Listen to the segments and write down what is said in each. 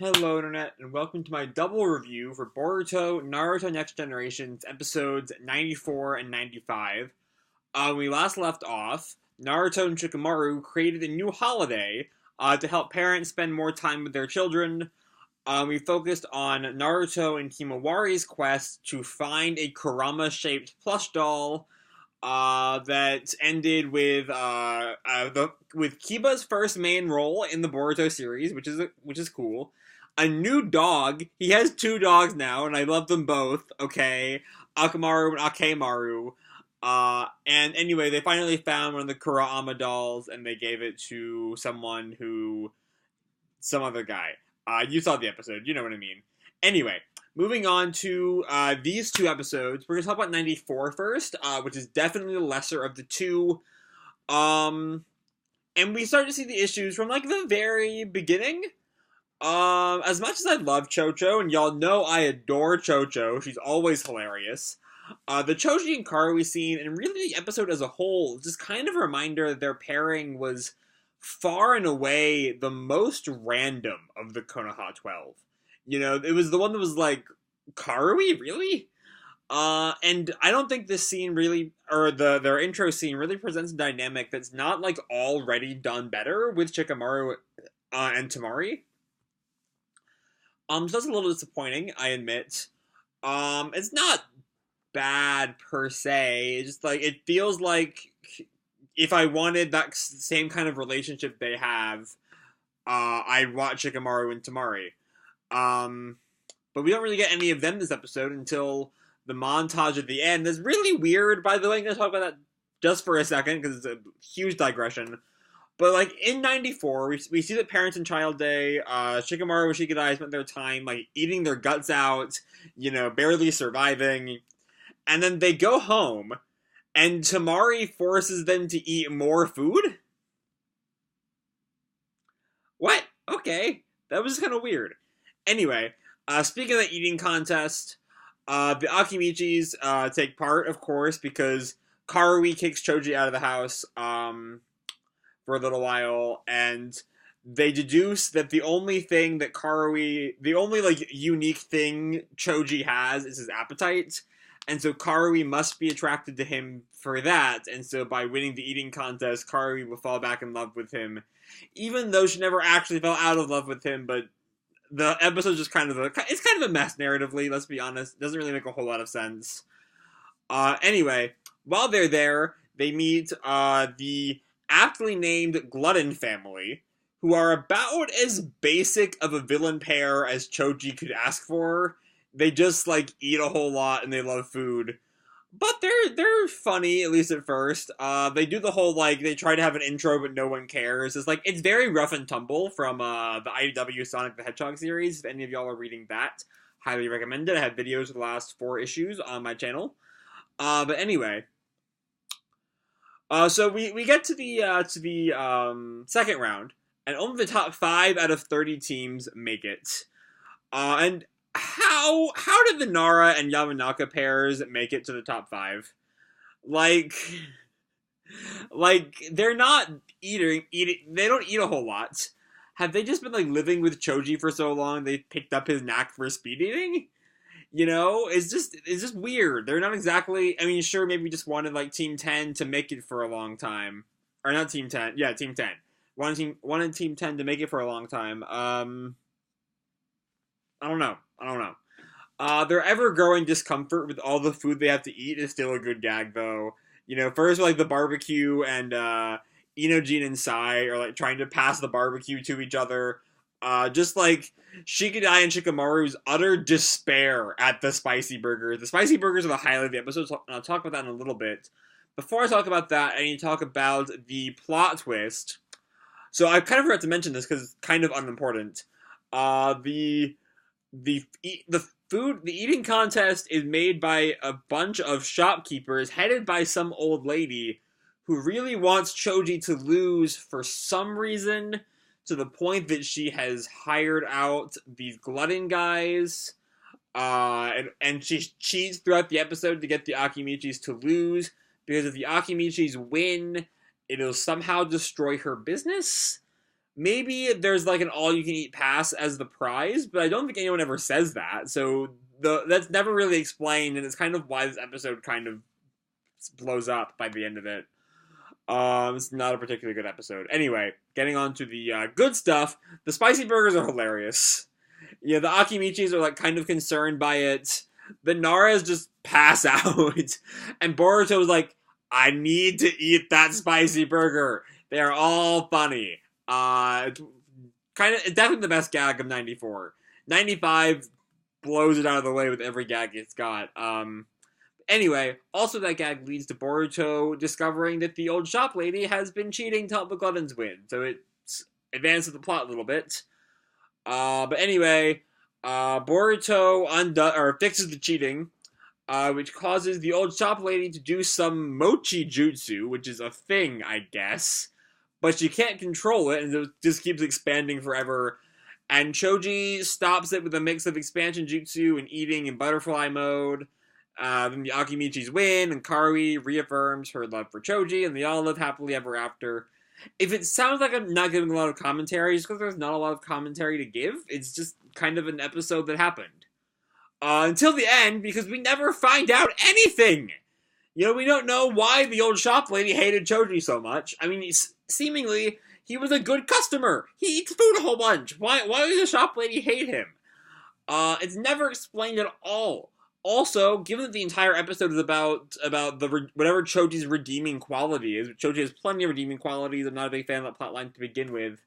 Hello Internet, and welcome to my double review for Boruto Naruto Next Generations episodes 94 and 95. When we last left off, Naruto and Shikamaru created a new holiday to help parents spend more time with their children. We focused on Naruto and Himawari's quest to find a Kurama-shaped plush doll that ended with Kiba's first main role in the Boruto series, which is cool. A new dog. He has two dogs now, and I love them both. Okay, Akamaru and Akemaru. And anyway, they finally found one of the Kurama dolls, and they gave it to some other guy. You saw the episode, you know what I mean. Anyway, moving on to these two episodes, we're going to talk about 94 first, which is definitely the lesser of the two. And we start to see the issues from, like, the very beginning. As much as I love Chocho, and y'all know I adore Chocho, she's always hilarious. The Choji and Karui scene, and really the episode as a whole, just kind of a reminder that their pairing was far and away the most random of the Konoha 12. You know, it was the one that was like, Karui? Really? And I don't think this scene really, or their intro scene really presents a dynamic that's not, like, already done better with Shikamaru and Temari. So that's a little disappointing, I admit. It's not bad per se. It's just, like, it feels like if I wanted that same kind of relationship they have, I'd watch Shikamaru and Temari. But we don't really get any of them this episode until the montage at the end. That's really weird, by the way. I'm going to talk about that just for a second, because it's a huge digression. But, like, in 94, we see that Parents and Child Day, Shikamaru and Shikadai spent their time, like, eating their guts out, you know, barely surviving. And then they go home, and Temari forces them to eat more food? What? Okay. That was kind of weird. Anyway, speaking of the eating contest, the Akimichis take part, of course, because Karui kicks Choji out of the house, for a little while, and they deduce that the only thing that the only, like, unique thing Choji has is his appetite, and so Karui must be attracted to him for that, and so by winning the eating contest, Karui will fall back in love with him, even though she never actually fell out of love with him. But the episode's just it's kind of a mess narratively, let's be honest. It doesn't really make a whole lot of sense. Anyway, while they're there, they meet, the aptly named Glutton family, who are about as basic of a villain pair as Choji could ask for. They just, like, eat a whole lot and they love food. But they're funny, at least at first. They do the whole, like, they try to have an intro but no one cares. It's very rough and tumble from the IDW Sonic the Hedgehog series. If any of y'all are reading that, highly recommend it. I have videos of the last 4 issues on my channel. But anyway, so we get to the second round, and only the top 5 out of 30 teams make it. And how did the Nara and Yamanaka pairs make it to the top 5? Like they're not eating. They don't eat a whole lot. Have they just been, like, living with Choji for so long they picked up his knack for speed eating? You know, it's just weird. They're not exactly, I mean, sure, maybe we just wanted, like, Team 10 to make it for a long time. Or not Team 10, yeah, Team 10. Wanted Team 10 to make it for a long time. I don't know. Their ever-growing discomfort with all the food they have to eat is still a good gag, though. You know, first, like, the barbecue, and, Inojin and Sai are, like, trying to pass the barbecue to each other. Just, like, Shikadai and Shikamaru's utter despair at the spicy burgers. The spicy burgers are the highlight of the episode, so I'll talk about that in a little bit. Before I talk about that, I need to talk about the plot twist. So I kind of forgot to mention this because it's kind of unimportant. The eating contest is made by a bunch of shopkeepers headed by some old lady who really wants Choji to lose for some reason, to the point that she has hired out these glutton guys, and she cheats throughout the episode to get the Akimichis to lose, because if the Akimichis win, it'll somehow destroy her business. maybe there's like an all-you-can-eat pass as the prize, but I don't think anyone ever says that. So that's never really explained, and it's kind of why this episode kind of blows up by the end of it. It's not a particularly good episode. Anyway, getting on to the good stuff. The spicy burgers are hilarious. Yeah, the Akimichis are like kind of concerned by it. The Naras just pass out, and Boruto's like, "I need to eat that spicy burger." They are all funny. It's definitely the best gag of '94. '95 blows it out of the way with every gag it's got. Anyway, also that gag leads to Boruto discovering that the old shop lady has been cheating to help the Gluttons win. So it advances the plot a little bit. But anyway, Boruto fixes the cheating, which causes the old shop lady to do some mochi jutsu, which is a thing, I guess. But she can't control it, and it just keeps expanding forever. And Choji stops it with a mix of expansion jutsu and eating in butterfly mode. Then the Akimichis win, and Karui reaffirms her love for Choji, and they all live happily ever after. If it sounds like I'm not giving a lot of commentary, it's because there's not a lot of commentary to give. It's just kind of an episode that happened. Until the end, because we never find out anything! You know, we don't know why the old shop lady hated Choji so much. I mean, seemingly, he was a good customer. He eats food a whole bunch. Why does the shop lady hate him? It's never explained at all. Also, given that the entire episode is about whatever Choji's redeeming quality is, Choji has plenty of redeeming qualities. I'm not a big fan of that plotline to begin with.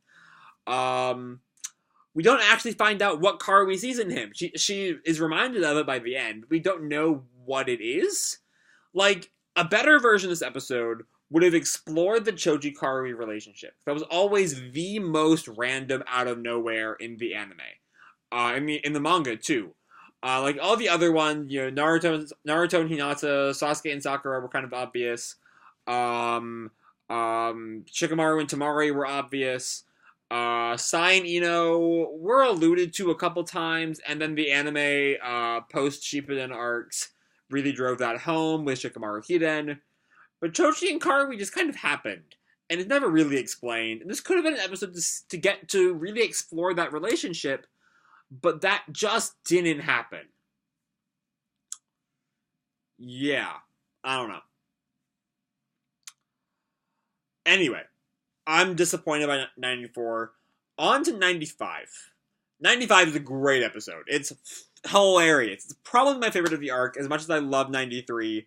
We don't actually find out what Karui sees in him. She is reminded of it by the end. We don't know what it is. Like, a better version of this episode would have explored the Choji-Karui relationship. That was always the most random, out of nowhere in the anime. In the manga, too. Like, all the other ones, you know, Naruto and Hinata, Sasuke and Sakura were kind of obvious. Shikamaru and Tamari were obvious. Sai and Ino were alluded to a couple times, and then the anime, post-Shippuden arcs really drove that home with Shikamaru Hiden. But Choji and Karui just kind of happened, and it's never really explained. And this could have been an episode to get to really explore that relationship, but that just didn't happen. Yeah, I don't know. Anyway, I'm disappointed by 94. On to 95. 95 is a great episode. It's hilarious. It's probably my favorite of the arc, as much as I love 93.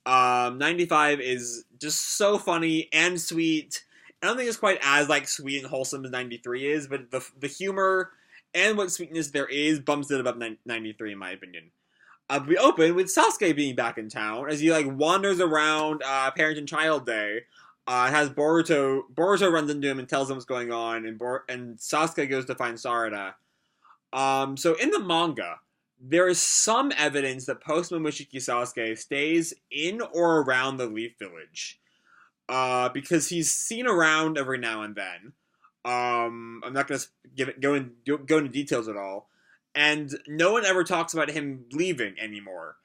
95 is just so funny and sweet. I don't think it's quite as like sweet and wholesome as 93 is, but the humor and what sweetness there is bumps it above 93 in my opinion. We open with Sasuke being back in town as he like wanders around Parent and Child Day. Has Boruto runs into him and tells him what's going on, and Sasuke goes to find Sarada. So in the manga, there is some evidence that post-Momoshiki Sasuke stays in or around the Leaf Village. Because he's seen around every now and then. I'm not going to go into details at all. And no one ever talks about him leaving anymore.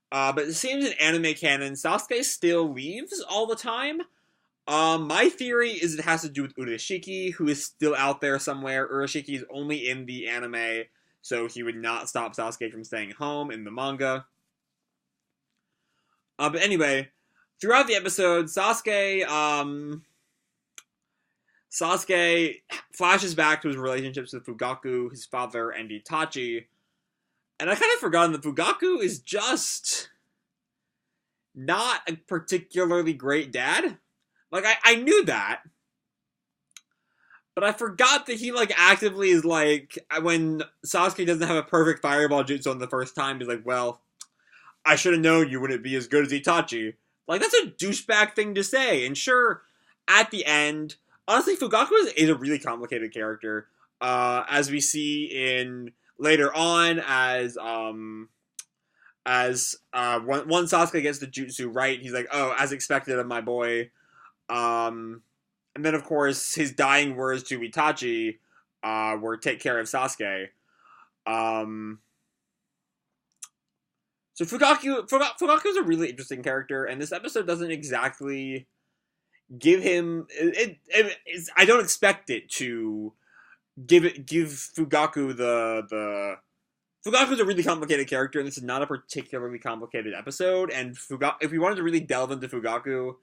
But it seems in anime canon, Sasuke still leaves all the time. My theory is it has to do with Urashiki, who is still out there somewhere. Urashiki is only in the anime, so he would not stop Sasuke from staying home in the manga. But anyway, throughout the episode, Sasuke flashes back to his relationships with Fugaku, his father, and Itachi. And I kind of forgotten that Fugaku is just not a particularly great dad. Like, I knew that. But I forgot that he, like, actively is, like, when Sasuke doesn't have a perfect fireball jutsu on the first time, he's like, well, I should have known you wouldn't be as good as Itachi. Like, that's a douchebag thing to say. And sure, at the end, honestly, Fugaku is a really complicated character. As we see in later on, as once Sasuke gets the jutsu right, he's like, oh, as expected of my boy. And then, of course, his dying words to Itachi were, take care of Sasuke. So Fugaku is a really interesting character, and this episode doesn't exactly give him I don't expect it to give Fugaku the Fugaku's a really complicated character, and this is not a particularly complicated episode. And if we wanted to really delve into Fugaku,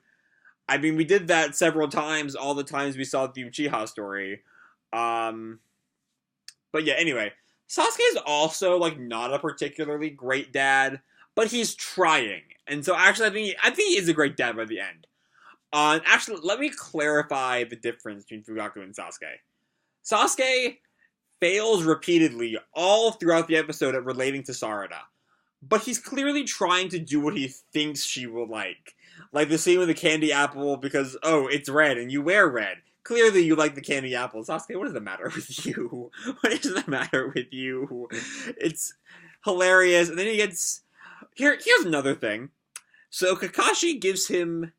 I mean, we did that several times, all the times we saw the Uchiha story. But yeah, anyway, Sasuke is also like not a particularly great dad, but he's trying, and so actually, I think he is a great dad by the end. Actually, let me clarify the difference between Fugaku and Sasuke. Sasuke fails repeatedly all throughout the episode at relating to Sarada, but he's clearly trying to do what he thinks she will like. Like the scene with the candy apple because, oh, it's red and you wear red. Clearly you like the candy apple. Sasuke, what is the matter with you? What is the matter with you? It's hilarious. And then he gets... Here's another thing. So Kakashi gives him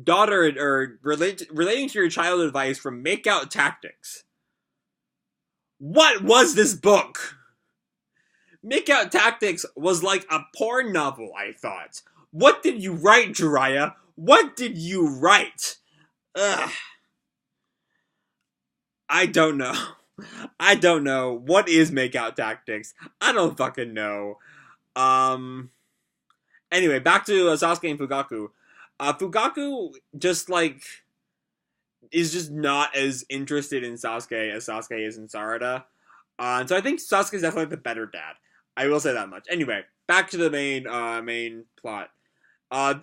daughter or relating to your child advice from Makeout Tactics. What was this book? Makeout Tactics was like a porn novel, I thought. What did you write, Jiraiya? What did you write? Ugh. I don't know. I don't know. What is Makeout Tactics? I don't fucking know. Anyway, back to Sasuke and Fugaku. Fugaku just, like, is just not as interested in Sasuke as Sasuke is in Sarada. And so I think Sasuke is definitely the better dad. I will say that much. Anyway, back to the main plot.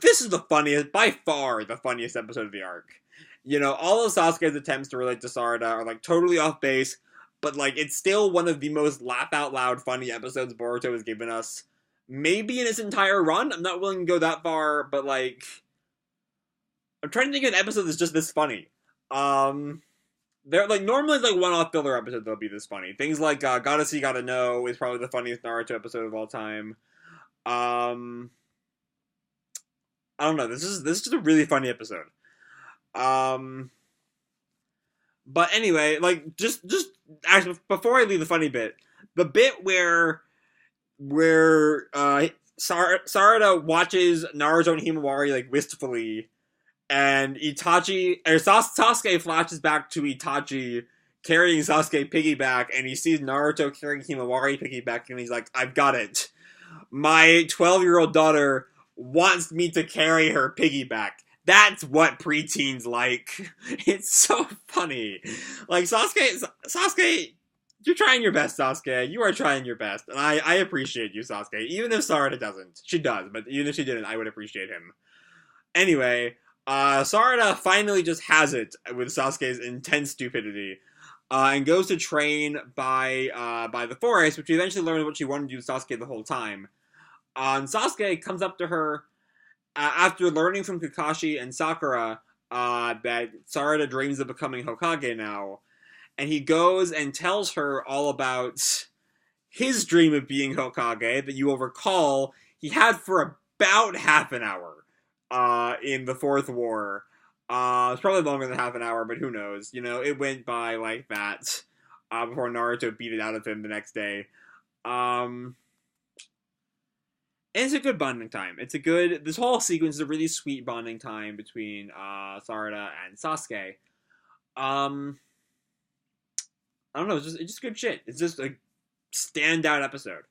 This is the funniest, by far, the funniest episode of the arc. You know, all of Sasuke's attempts to relate to Sarada are, like, totally off base, but, like, it's still one of the most laugh-out-loud funny episodes Boruto has given us. Maybe in its entire run? I'm not willing to go that far, but, like... I'm trying to think of an episode that's just this funny. They're, like, normally, like, one-off filler episodes that'll be this funny. Things like, Gotta See, Gotta Know is probably the funniest Naruto episode of all time. I don't know, this is just a really funny episode. But anyway, like, just actually, before I leave the funny bit, the bit where Sarada watches Naruto and Himawari, like, wistfully, and Sasuke flashes back to Itachi carrying Sasuke piggyback, and he sees Naruto carrying Himawari piggyback, and he's like, I've got it. My 12-year-old daughter wants me to carry her piggyback. That's what preteens like. It's so funny. Like, Sasuke, you're trying your best, Sasuke. You are trying your best. And I appreciate you, Sasuke. Even if Sarada doesn't. She does, but even if she didn't, I would appreciate him. Anyway, Sarada finally just has it with Sasuke's intense stupidity. And goes to train by the forest, which we eventually learns what she wanted to do with Sasuke the whole time. And Sasuke comes up to her after learning from Kakashi and Sakura that Sarada dreams of becoming Hokage now. And he goes and tells her all about his dream of being Hokage that you will recall he had for about half an hour in the Fourth War. It's probably longer than half an hour, but who knows? You know, it went by like that before Naruto beat it out of him the next day. And it's a good bonding time. This whole sequence is a really sweet bonding time between Sarada and Sasuke. I don't know, it's just good shit. It's just a standout episode.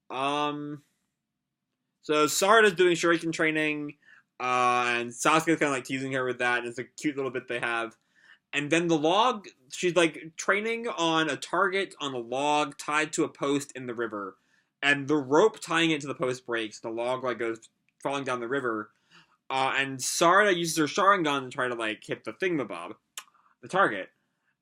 So Sarada's doing Shuriken training, and Sasuke's kind of like teasing her with that, and it's a cute little bit they have. And then the log, she's like training on a target on a log tied to a post in the river. And the rope tying it to the post breaks. The log like goes falling down the river. And Sarada uses her Sharingan to try to like hit the thingamabob, the target.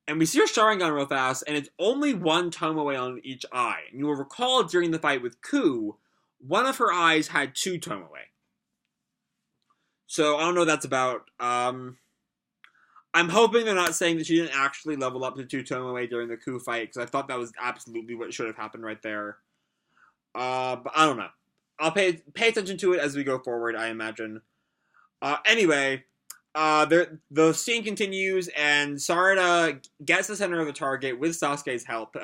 And we see her Sharingan real fast, and it's only one Tomoe on each eye. And you will recall during the fight with Ku, one of her eyes had two Tomoe. So I don't know what that's about. I'm hoping they're not saying that she didn't actually level up to two Tomoe during the Ku fight, because I thought that was absolutely what should have happened right there. But I don't know. I'll pay attention to it as we go forward, I imagine. Anyway, the scene continues, and Sarada gets the center of the target with Sasuke's help.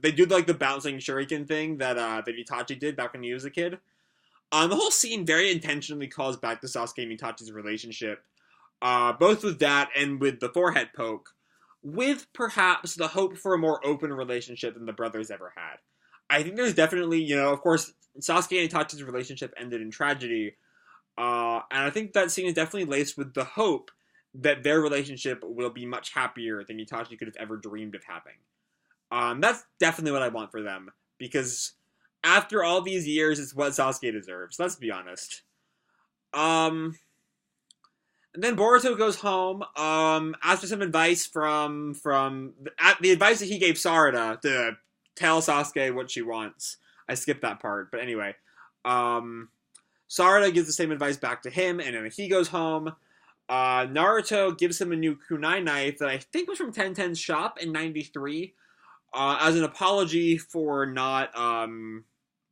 They do like the bouncing shuriken thing that Itachi did back when he was a kid. The whole scene very intentionally calls back to Sasuke and Itachi's relationship. Both with that and with the forehead poke, with perhaps the hope for a more open relationship than the brothers ever had. I think there's definitely, of course, Sasuke and Itachi's relationship ended in tragedy, and I think that scene is definitely laced with the hope that their relationship will be much happier than Itachi could have ever dreamed of having. That's definitely what I want for them, because after all these years, it's what Sasuke deserves. Let's be honest. And then Boruto goes home, asks for some advice from the advice that he gave Sarada to tell Sasuke what she wants. I skipped that part, but anyway. Sarada gives the same advice back to him, and then he goes home. Naruto gives him a new kunai knife that I think was from Tenten's shop in 93, as an apology for not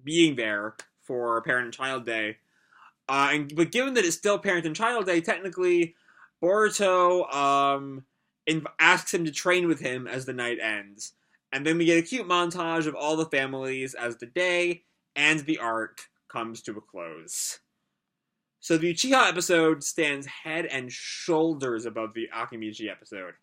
being there for Parent and Child Day. But given that it's still Parent and Child Day, technically, Boruto asks him to train with him as the night ends. And then we get a cute montage of all the families as the day and the arc comes to a close. So the Uchiha episode stands head and shoulders above the Akimichi episode.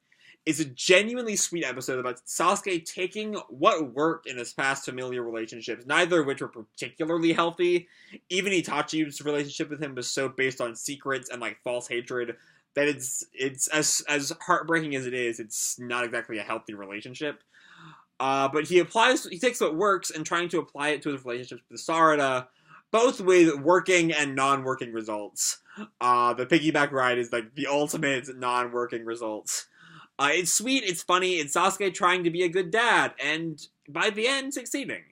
It's a genuinely sweet episode about Sasuke taking what worked in his past familiar relationships, neither of which were particularly healthy. Even Itachi's relationship with him was so based on secrets and false hatred that it's as heartbreaking as it is, it's not exactly a healthy relationship. But he takes what works and trying to apply it to his relationships with Sarada, both with working and non-working results. The piggyback ride is the ultimate non-working results. It's sweet, it's funny, it's Sasuke trying to be a good dad, and by the end, succeeding.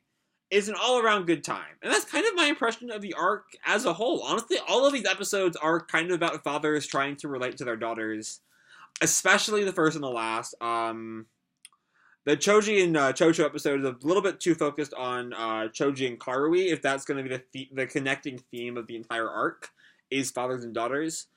It's an all-around good time. And that's kind of my impression of the arc as a whole. Honestly, all of these episodes are kind of about fathers trying to relate to their daughters, especially the first and the last. The Choji and Chocho episode is a little bit too focused on Choji and Karui, if that's going to be the connecting theme of the entire arc, is fathers and daughters.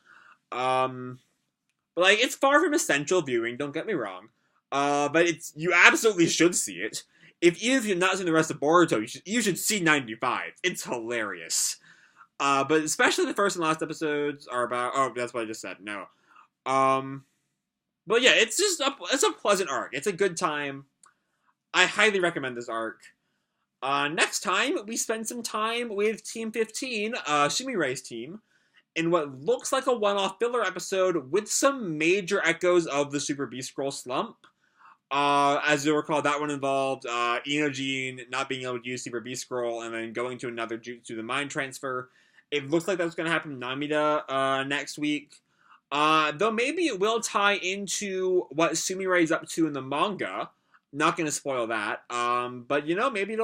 But it's far from essential viewing, don't get me wrong. But you absolutely should see it. Even if you've not seen the rest of Boruto, you should see 95. It's hilarious. But especially the first and last episodes are about... Oh, that's what I just said. No. But yeah, it's a pleasant arc. It's a good time. I highly recommend this arc. Next time, we spend some time with Team 15, Sumirai's team, in what looks like a one-off filler episode with some major echoes of the Super Beast Scroll slump. As you'll recall, that one involved Inojin not being able to use Super Beast Scroll and then going to another jutsu, the mind transfer. It looks like that's going to happen in Namida next week. Though maybe it will tie into what Sumirai's up to in the manga. Not going to spoil that. But maybe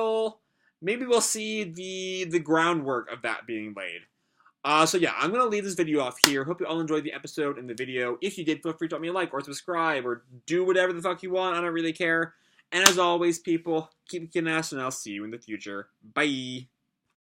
we'll see the groundwork of that being laid. So yeah, I'm going to leave this video off here. Hope you all enjoyed the episode and the video. If you did, feel free to drop me a like or subscribe or do whatever the fuck you want. I don't really care. And as always, people, keep kicking ass and I'll see you in the future. Bye!